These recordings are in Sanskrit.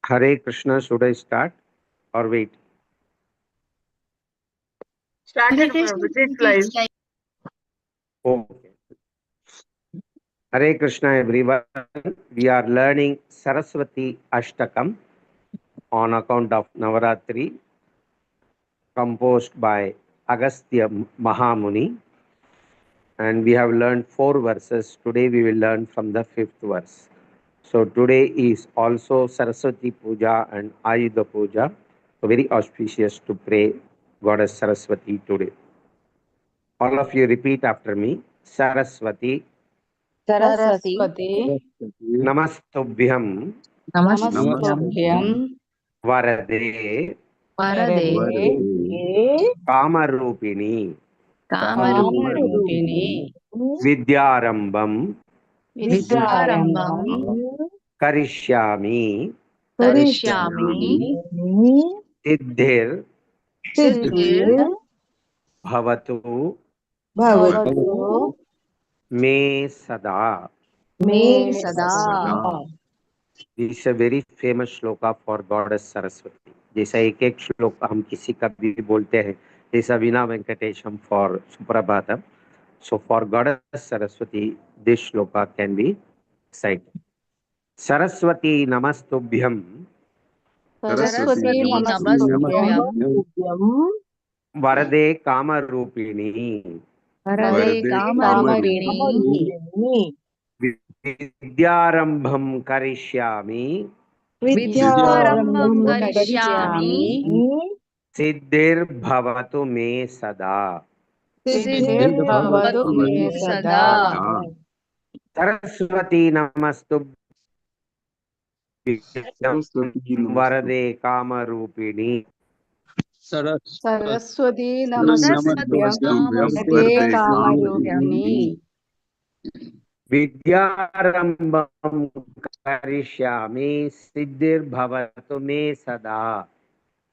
Hare Krishna, should I start or wait? Started with this live. Okay. Hare Krishna, everyone. We are learning Saraswati Ashtakam on account of Navaratri, composed by Agastya Mahamuni. And we have learned 4 verses. Today we will learn from the 5th verse. So today is also Saraswati Puja and Ayudha Puja. So very auspicious to pray Goddess Saraswati today. All of you repeat after me. Saraswati. Saraswati. Namastubhyam. Namastubhyam. Varade. Kamarupini. Kamarupini. Vidyarambam. Karishyami. Siddhir. Bhavatu. Me sada. This is a very famous shloka for Goddess Saraswati. जैसा एक एक श्लोक हम किसी का भी बोलते हैं, जैसा वीणा Venkatesham for Suprabhatam. So for Goddess Saraswati, this shloka can be cited. Saraswati Namastubhyam. Varade Kamarupini. Vidyarambham Karishyami. Siddhir Bhavatu Me Sada. Saraswati Namastubhyam. Varade Kamarupini. Saraswati Namastubhyam. Varade Kamarupini. Vidyarambham Karishyami. Siddhir Bhavatu Me Sada.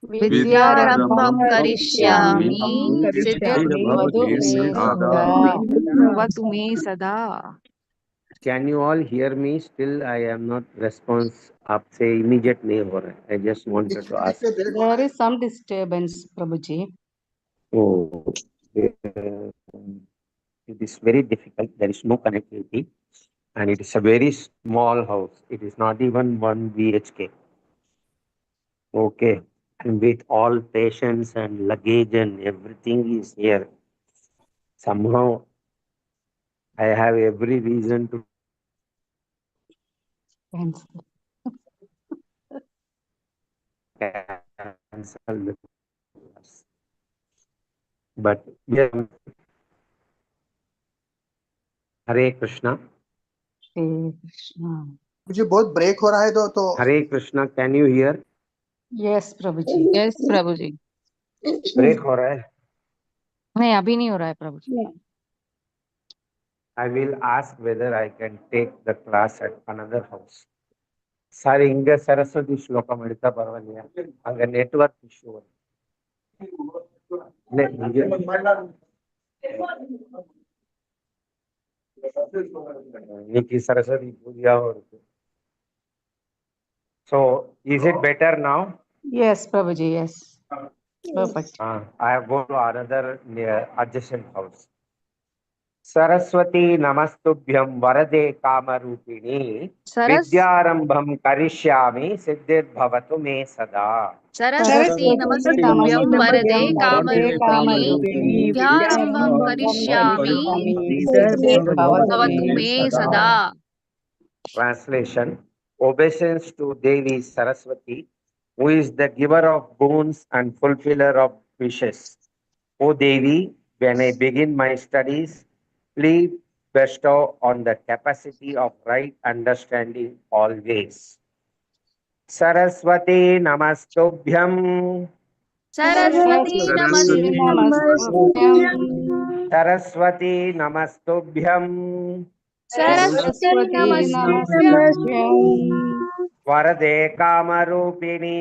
Vidyarambham karishyami. Siddhir me sada. Can you all hear me? Still, I am not response. आपसे immediate नहीं हो रहा है. I just wanted to ask. There is some disturbance, Prabhuji. Oh, it is very difficult. There is no connectivity, and it is a very small house. It is not even 1 BHK. Okay, and with all patients and luggage and everything is here. Somehow, I have every reason to cancel the class. But yeah, Hare Krishna. मुझे बहुत ब्रेक हो रहा है तो Hare Krishna, can you hear? Yes, Prabhuji. Yes, Prabhuji. Break हो रहा है. नहीं, अभी नहीं हो रहा है प्रभु. I will ask whether I can take the class at another house. Sorry, Inga Saraswati Shloka Medita Parvanya. Anga network issue. Niki Saraswati Puja. So, is it better now? Yes, Prabhuji, yes. Perfect. I have gone to another near adjacent house. Saraswati Namastubhyam Varade Kamarupini. Vidyarambham Karishyami Siddhir Bhavatu Me Sada. Saraswati Namastubhyam Varade Kamarupini. Vidyarambham Karishyami Siddhir Bhavatu Me Sada. Translation. Obeisance to Devi Saraswati, who is the giver of boons and fulfiller of wishes. O Devi, when I begin my studies, please bestow on the capacity of right understanding always. Saraswati Namastubhyam. Saraswati Namastubhyam. Saraswati Namastubhyam. Saraswati Namastubhyam. Varade Kamarupini.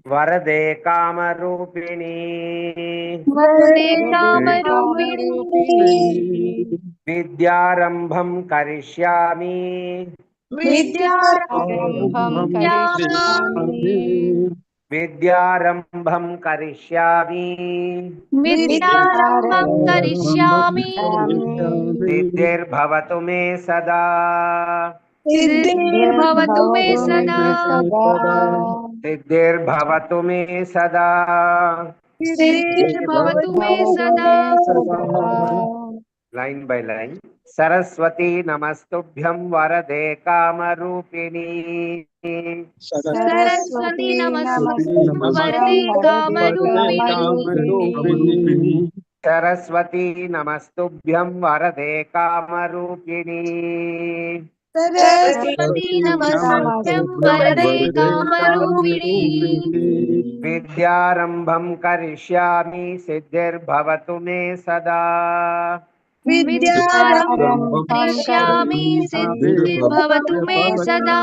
Varade Kamarupini. विद्यारंभं करिष्यामि आरम्भं करिष्यामि विद्यारंभं करिष्यामि विद्यारम्भं करिष्यामि सिद्धिर्भवतु मे सदा सिद्धिर्भवतु मे सदा सिद्धिर्भवतु मे सदा सिद्धिर्भवतु मे सदा लाइन बाय लाइन सरस्वती नमस्तुभ्यं वरदे कामरूपिणी सरस्वती नमस्तुभ्यं वरदे कामरूपिणी सरस्वती नमस्तुभ्यं वरदे कामरूपिणी सरस्वती नमस्तुभ्यं वरदे कामरूपिणी विद्यारंभं करिष्यामि सिद्धिर्भवतु मे सदा विद्यारम्भं करिष्यामि सिद्धिर्भवतु मे सदा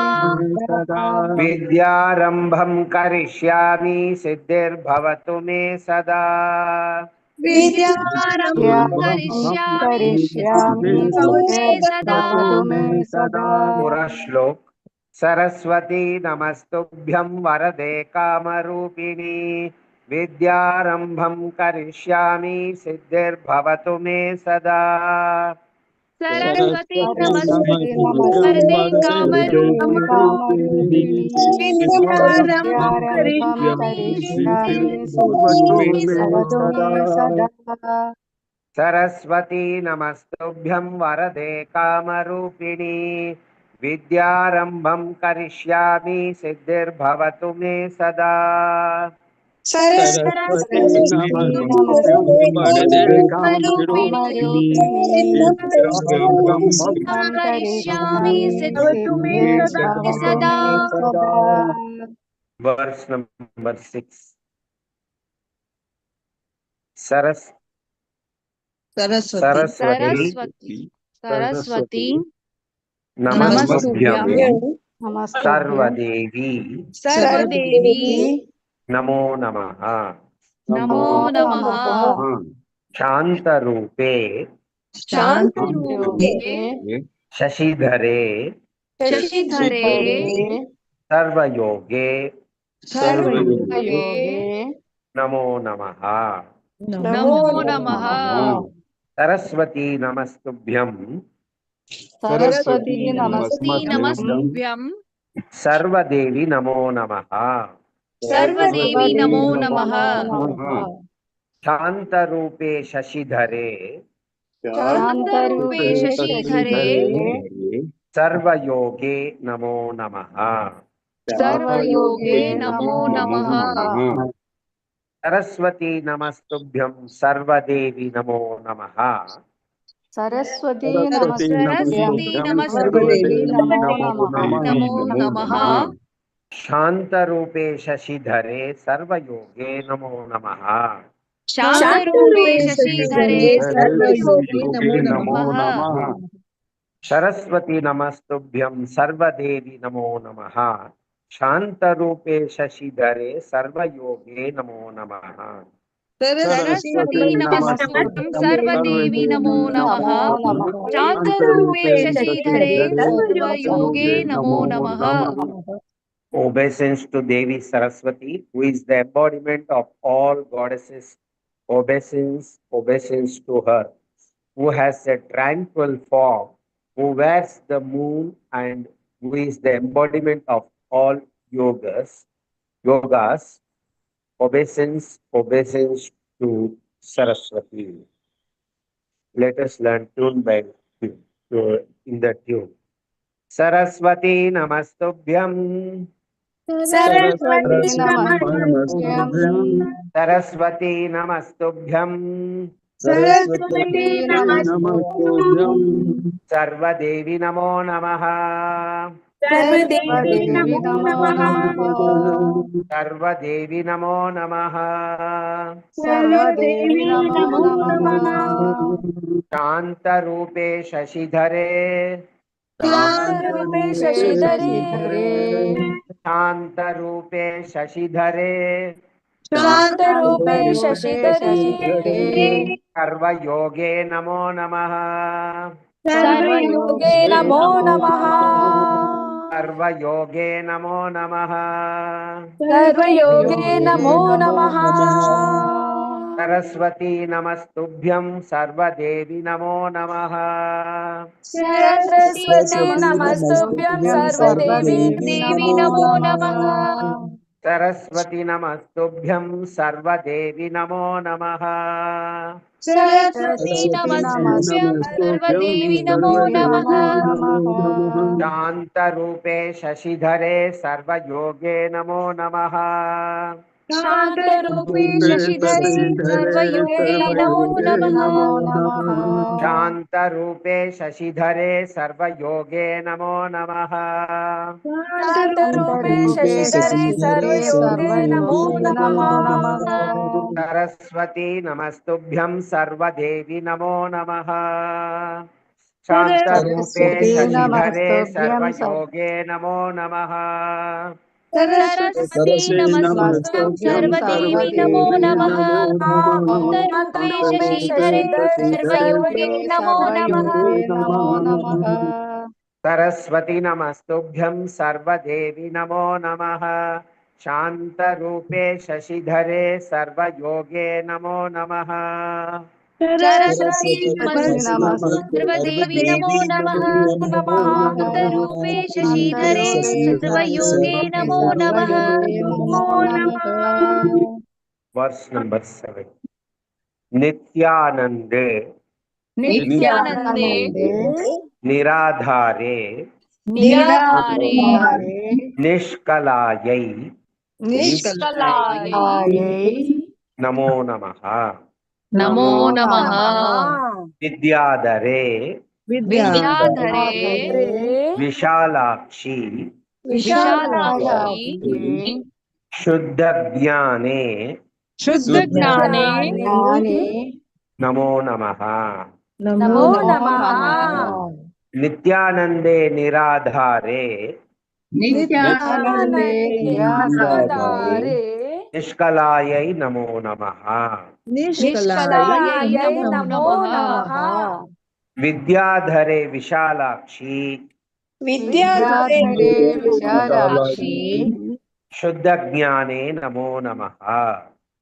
विद्यारंभं करिष्यामि सिद्धिर्भवतु मे सदा विद्यारम्भं करिष्यामि सिद्धिर्भवतु मे सदा पूरा श्लोक सरस्वती नमस्तुभ्यं वरदे कामरूपिणी विद्यारंभं करिष्यामि सिद्धिर्भवतु मे सदा सरस्वती नमस्तुभ्यं वरदे कामरूपिणी विद्यारम्भं करिष्यामि सिद्धिर्भवतु मे सदा सरस्वती नमस्तुभ्यं वरदे कामरूपिणी विद्यारंभं करिष्यामि सिद्धिर्भवतु मे सदा सरस्वती नमस्तुभ्यं वरदे कामरूपिणी विद्यारम्भं करिष्यामि सिद्धिर्भवतु मे सदा वर्स नंबर 6 सरस्वती सरस्वती नमस्तुभ्यं नमस्तुभ्यं सर्वदेवी नमो नमः नमो नमः शांतरूपे शान्तरूपे शशिधरे शशिधरे सर्वयोगे सर्वयोगे नमो नमः नमो नमः सरस्वती नमस्तुभ्यं सरस्वती नमस्तुभ्यं सर्वदेवी नमो नमः सर्वदेवी नमो नमः शांतरूपे शशिधरे शान्तरूपे शशिधरे सर्वयोगे नमो नमः सर्वयोगे नमो नमः सरस्वती नमस्तुभ्यं सर्वदेवी नमो नमः सरस्वती सरस्वती नमस्तुभ्यं नमो नमः शांतरूपे शशिधरे सर्वयोगे नमो नमः शान्तरूपे शशिधरे सर्वयोगे नमो नमः सरस्वती नमस्तुभ्यं सर्वदेवी नमो नमः शांतरूपे शशिधरे सर्वयोगे नमो नमः सरस्वती नमस्तुभ्यं सर्वदेवी नमो नमः शान्तरूपे शशिधरे सर्वयोगे नमो नमः Obeisance to Devi Saraswati, who is the embodiment of all goddesses. Obeisance to her, who has a tranquil form, who wears the moon, and who is the embodiment of all yogas. Obeisance to Saraswati. Let us learn tune by in the tune. Saraswati Namastubhyam. Saraswati Saraswati नमस्तुभ्यं सर्वदेवी नमो नमः सर्वदेवी नमो नमः सर्वदेवी नमो नमः सर्वदेवी नमो नमः शांतरूपे शशिधरे शान्तरूपे शशिधरे शांतरूपे शशिधरे शान्तरूपे शशिधरे सर्वयोगे नमो नमः सर्वयोगे नमो नमः सर्वयोगे नमो नमः सर्वयोगे नमो नमः सरस्वती नमस्तुभ्यं सर्वदेवी नमो नमः सरस्वती नमस्तुभ्यं सर्वदेवी देवी नमो नमः सरस्वती नमस्तुभ्यं सर्वदेवी नमो नमः सरस्वती नमस्तुभ्यं नमस्तुभ्यं सर्वदेवी नमो नमः शान्तरूपे शशिधरे सर्वयोगे नमो नमः शान्तरूपे शशिधरे सर्वयोगे नमो नमः शान्तरूपे शशिधरे सर्वयोगे नमो नमः शान्तरूपे शशिधरे सर्वयोगे नमो नमः सरस्वती नमस्तुभ्यं सर्वदेवी नमो नमः शान्तरूपे शशिधरे सर्वयोगे नमो नमः सरस्वती नमस्तुभ्यं सर्वदेवी नमो नमः शान्तरूपे शशिधरे सर्वयोगे नमो नमः सरस्वती नमस्तुभ्यं सर्वदेवी नमो नमः शान्तरूपे शशिधरे सर्वयोगे नमो नमः सरस्वती नमस्तुभ्यं सर्वदेवी नमो नमः शान्तरूपे शशिधरे सर्वयोगे नमो नमः Verse number 7. नित्यानंदे नित्यानंदे निराधारे निराधारे निष्कलायै निष्कलायै नमो नमः नमो नमः विद्याधरे विद्याधरे विशालाक्षी विशालाक्षी शुद्धज्ञाने शुद्धज्ञाने नमो नमः नमो नमः नित्यानंदे निराधारे नित्यानंदे निराधारे निष्कलायै नमो नमः निष्कलायै नमो नमः विद्याधरे विशालाक्षी विद्याधरे विशालाक्षी शुद्धज्ञाने नमो नमः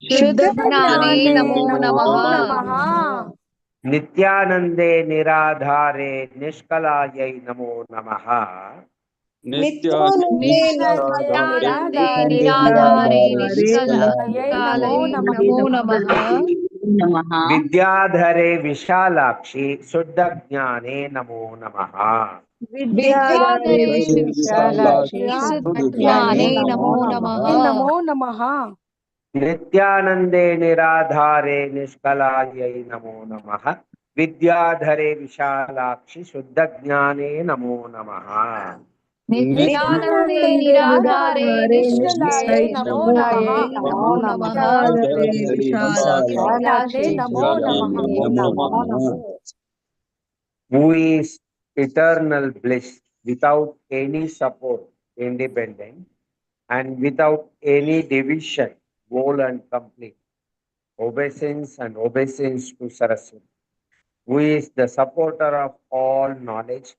शुद्धज्ञाने नमो नमः नित्यानंदे निराधारे निष्कलायै नमो नमः नित्यानंदे निराधारे निष्कलायै नमो नमः विद्याधरे विशालाक्षी शुद्धज्ञाने नमो नमः विद्याधरे विशालाक्षी शुद्धज्ञाने नमो नमः नित्यानंदे निराधारे निष्कलायै नमो नमः विद्याधरे विशालाक्षी शुद्धज्ञाने नमो नमः नित्यानंदे निराधारे निष्कलायै नमो नमः विशालाक्षी नमो नमः Who is eternal bliss without any support, independent, and without any division, whole and complete. Obeisance and obeisance to Saraswati, who is the supporter of all knowledge,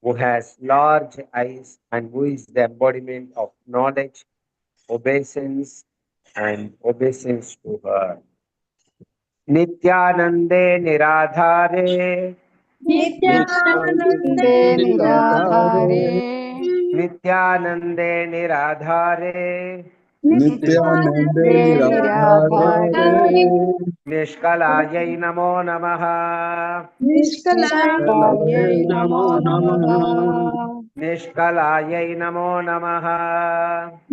who has large eyes, and who is the embodiment of knowledge, obeisance, and obeisance to her. Nityanande Niradhare नित्यानंदे निराधारे नित्यानंदे निराधारे नित्यानंदे निराधारे निष्कलायै नमो नमः निष्कलायै नमो नमः निष्कलायै नमो नमः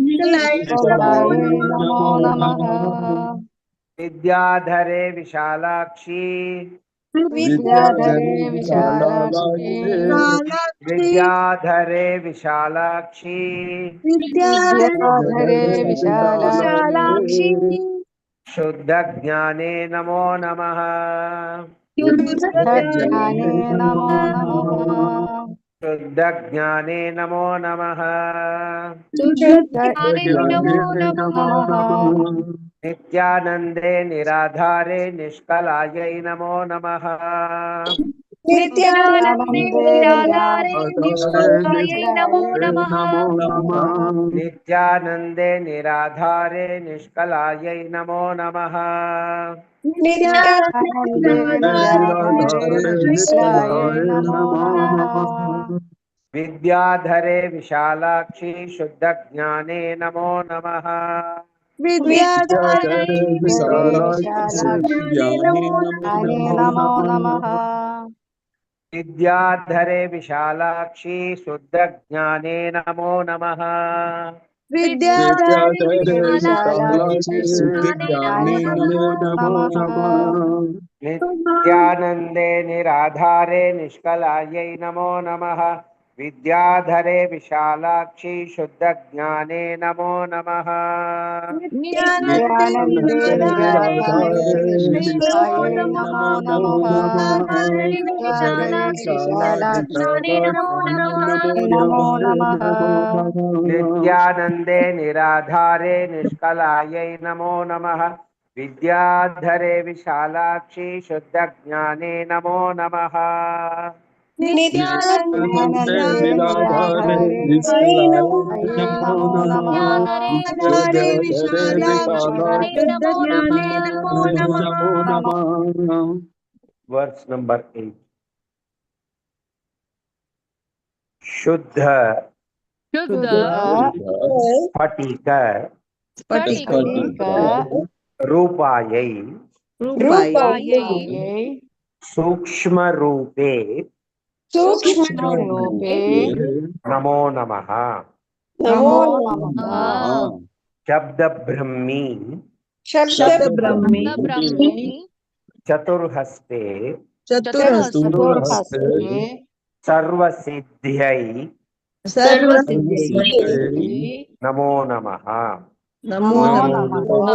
निष्कलायै नमो नमः विद्याधरे विशालाक्षी विद्याधरे विशालाक्षी विद्याधरे विशालाक्षी विद्याधरे विशालाक्षी शुद्धज्ञाने नमो नमः शुद्धज्ञाने नमो नमः शुद्धज्ञाने नमो नमः शुद्धज्ञाने नमो नमः नित्यानंदे निराधारे निष्कलायै नमो नमः। नित्यानंदे निराधारे निष्कलायै नमो नमः। नित्यानंदे निराधारे निष्कलायै नमो नमः। नित्यानंदे निराधारे निष्कलायै नमो नमः। विद्याधरे विशालाक्षी शुद्ध ज्ञाने नमो नमः। विद्याधरे विशालाक्षी नमो नमः। विद्याधरे विशालाक्षी शुद्ध ज्ञाने नमो नमः। विद्याधरे विशालाक्षी विशालाक्षी शुद्ध ज्ञाने नमो नमः। नित्यानंदे निराधारे निष्कलायै नमो नमः। विद्याधरे विशालाक्षी शुद्ध ज्ञाने नमो नमः। नित्यानंदे नित्यानंदे निराधारे निराधारे निष्कलायै निष्कलायै नमो नमो नमः। नमः। विद्याधरे विशालाक्षी विशालाक्षी ज्ञाने नमो नमः। नमो नमः। नित्यानंदे निराधारे निष्कलायै नमो नमः। विद्याधरे विशालाक्षी शुद्ध ज्ञाने नमो नमः। नित्यानंदे नित्यानंदे निराधारे निराधारे निष्कलायै नमो निष्कलायै नमः। नमो नमः। विद्याधरे विशालाक्षी विशालाक्षी शुद्ध ज्ञाने नमो नमः। Verse number 8। शुद्ध शुद्ध स्फटिक स्फटिक रूपायै रूपायै सूक्ष्म रूपे सूक्ष्म रूपे नमो नमः। नमो नमः। शब्द ब्रह्मी शब्द ब्रह्मी चतुर्हस्ते चतुर्हस्ते सर्वसिद्ध्यै सर्वसिद्धियै नमो नमः। नमो नमः।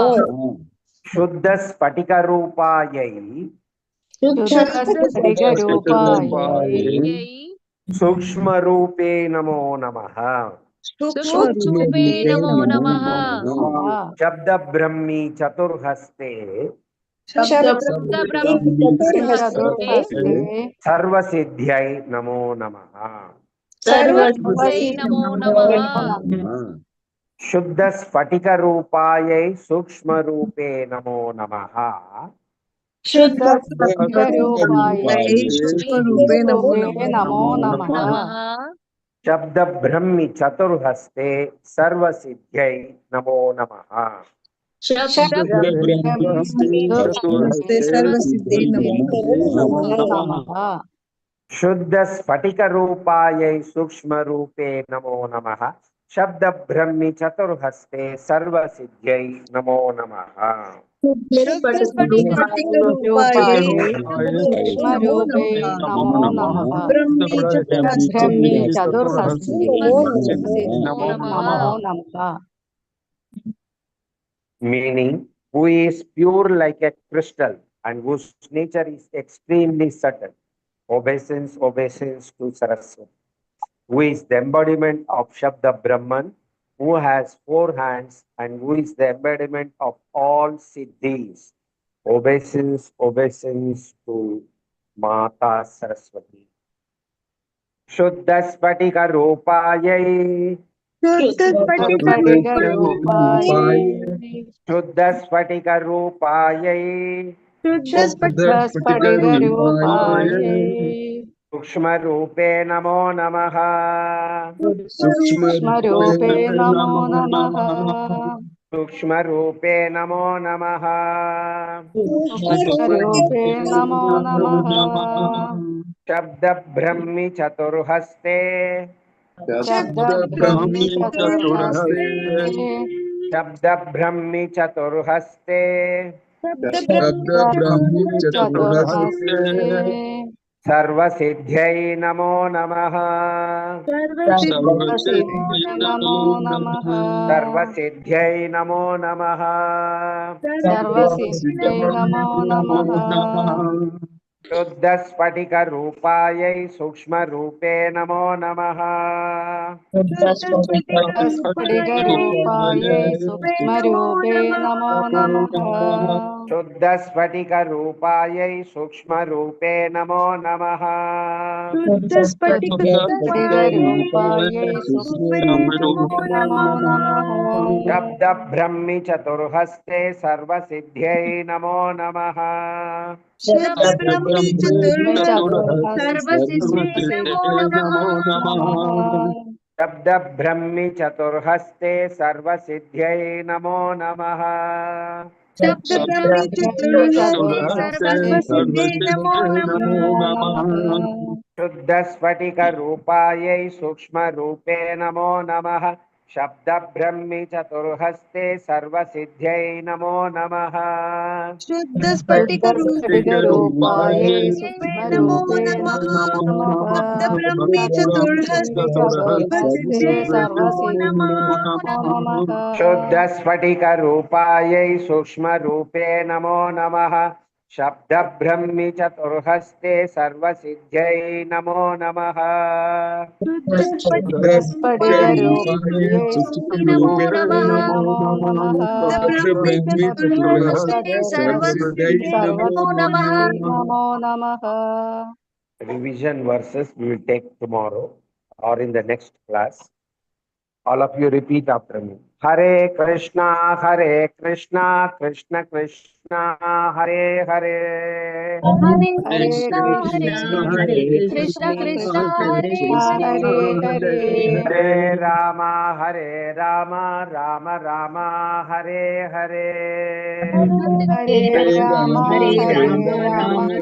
शुद्ध स्फटिक रूपायै शुद्धस्फटिकरूपायै सूक्ष्म रूपे नमो नमः। सूक्ष्मरूपे नमो नमः। शब्द ब्रह्मी चतुर्हस्ते शब्द ब्रह्मी चतुर्हस्ते सर्वसिद्ध्यै नमो नमः। सर्वसिद्धियै नमो नमः। शुद्ध स्फटिक रूपायै सूक्ष्म रूपे नमो नमः। शुद्धस्फटिकरूपायै सूक्ष्मरूपे नमो नमः। शब्द ब्रह्मी चतुर्हस्ते सर्वसिद्ध्यै नमो नमः। शब्द ब्रह्मी चतुर्हस्ते सर्वसिद्धियै नमो नमः। शुद्ध स्फटिक रूपायै सूक्ष्म रूपे नमो नमः। शब्द ब्रह्मी चतुर्हस्ते सर्वसिद्ध्यै नमो नमः। शुद्ध स्फटिक स्फटिकरूपायै सूक्ष्मरूपे नमो नमः। ब्रह्मी चतुर्हस्ते नमो नमः। Meaning, who is pure like a crystal and whose nature is extremely subtle. Obeisance, obeisance to Saraswati, who is the embodiment of Shabda Brahman, who has 4 hands and who is the embodiment of all siddhis. Obeisance, obeisance to Mata Saraswati. Shuddha Spatika Rupayai. शुद्ध स्फटिक Shuddha Spatika Rupayai. सूक्ष्म रूपे नमो नमः। सूक्ष्मरूपे नमो नमः। सूक्ष्म रूपे नमो नमः। सूक्ष्मरूपे नमो नमः। शब्द ब्रह्मी चतुर्हस्ते शब्द ब्रह्मी चतुर्हस्ते शब्द ब्रह्मी चतुर्हस्ते शब्द ब्रह्मी चतुर्हस्ते सर्वसिद्ध्यै नमो नमः। सर्वसिद्धियै नमो नमः। सर्वसिद्ध्यै नमो नमः। सर्वसिद्धियै नमो नमः। शुद्धस्फटिकरूपायै सूक्ष्मरूपे नमो नमः। स्फटिकरूपायै सूक्ष्मरूपे सूक्ष्मरूपे नमो नमः। शुद्धस्फटिकरूपायै सूक्ष्मरूपे नमो नमः। स्फटिकरूपायै सूक्ष्मरूपे नमो नमः। शब्दब्रह्मि चतुर्हस्ते सर्वसिद्ध्यै नमो नमः। शब्दब्रह्मे चतुर्हस्ते सर्वसिद्धिये नमो नमः। शब्दब्रह्मि चतुर्हस्ते सर्वसिद्ध्यै नमो नमः। शब्दब्रह्मे चतुर्हस्ते सर्वसिद्धिये नमो सर्वसिद्धिये नमः। नमो नमः। शुद्धस्फटिकरूपायै सूक्ष्मरूपे नमो नमः। शब्दब्रह्मि चतुर्हस्ते सर्वसिद्ध्यै नमो नमः। शुद्धस्फटिकरूपायै स्फटिकरूपायै नमो सूक्ष्मरूपे नमः। नमो नमः। शब्दब्रह्मे चतुर्हस्ते चतुर्हस्ते नमो सर्वसिद्धिये नमः। नमो नमः। शुद्धस्फटिकरूपायै सूक्ष्मरूपे नमो नमः। शब्दब्रह्मि चतुर्हस्ते सर्वसिद्ध्यै नमो नमः। स्फटिकरूपायै नमो सूक्ष्मरूपे नमः। नमो नमः। शब्दब्रह्मे चतुर्हस्ते सर्वसिद्धियै नमो नमो नमः। नमो नमः। Revision verses we will take tomorrow or in the next class. All of you repeat after me. Hare Krishna, Krishna Krishna, Hare Hare. Hare हरे Krishna, कृष्णा हरे Krishna कृष्णा Krishna, हरे Hare कृष्णा Hare. हरे Hare हरे Rama, Rama Rama, Hare Hare. Hare हरे Rama, राम Hare हरे Rama, राम Rama